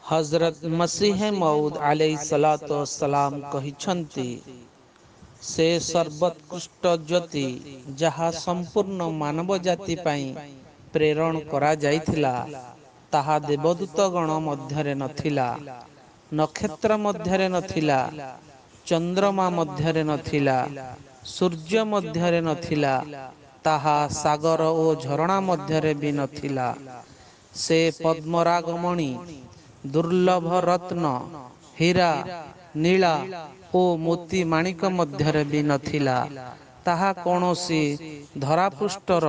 हजरत मसीह मऊद अलैहिस्सलातु वस्सलाम कहिछन्ति, से सर्वोत्कृष्ट ज्योति जहा संपूर्ण मानव जाति पाई प्रेरण करा जाइथिला, ताहा देवदूत गण मध्यरे नथिला, नक्षत्र मध्यरे नथिला, चंद्रमा मध्यरे नथिला, सूर्य मध्यरे नथिला, ताहा सागर ओ झरणा मध्यरे भी नथिला। से पद्मरागमणि, दुर्लभ रत्न, हीरा, नीला ଓ ମୋତି ମାଣିକ ମଧ୍ୟରେ ବି ନଥିଲା। ତାହା କୌଣସି ଧରାପୃଷ୍ଠର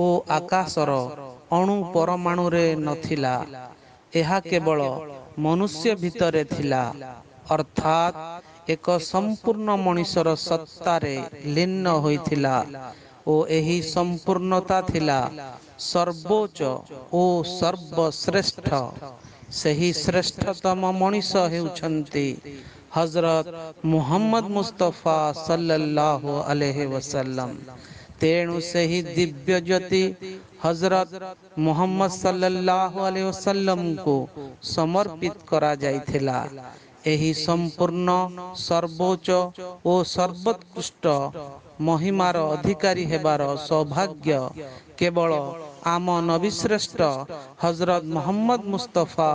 ଓ ଆକାଶର ଅଣୁ ପରମାଣୁରେ ନଥିଲା। ଏହା କେବଳ ମନୁଷ୍ୟ ଭିତରେ ଥିଲା, ଅର୍ଥାତ୍ ଏକ ସମ୍ପୂର୍ଣ୍ଣ ମଣିଷର ସତ୍ତାରେ ଲୀନ ହୋଇଥିଲା ଓ ଏହି ସମ୍ପୂର୍ଣ୍ଣତା ଥିଲା ସର୍ବୋଚ୍ଚ ଓ ସର୍ବଶ୍ରେଷ୍ଠ। ସେହି ଶ୍ରେଷ୍ଠତମ ମଣିଷ ହେଉଛନ୍ତି ହଜରତ ମୁହମ୍ମଦ ମୁସ୍ତଫା ସല്ലଲ୍ଲାହୁ अलैहि वसल्लम। ତେଣୁ ସେହି ଦିବ୍ୟ ଜ୍ୟୋତି ହଜରତ ମୁହମ୍ମଦ ସല്ലଲ୍ଲାହୁ अलैहि वसल्लमଙ୍କୁ ସମର୍ପିତ କରାଯାଇଥିଲା। ଏହି ସମ୍ପୂର୍ଣ୍ଣ ସର୍ବୋଚ୍ଚ ଓ ସର୍ବୋତ୍କୃଷ୍ଟ ମହିମାର ଅଧିକାରୀ ହେବାର ସୌଭାଗ୍ୟ କେବଳ ଆମ ନବୀଶ୍ରେଷ୍ଠ ହଜରତ ମୁହମ୍ମଦ ମୁସ୍ତଫା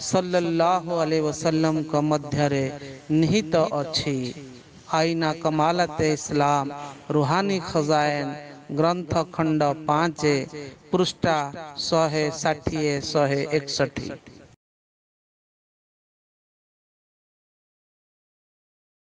ସല്ലଲ୍ଲାହୁ अलैहि वसल्लमଙ୍କ ମଧ୍ୟରେ निहित अछि। आईना कमालते इस्लाम रूहानी खजाएन ग्रंथ खंड 5 पृष्ठा 160 161।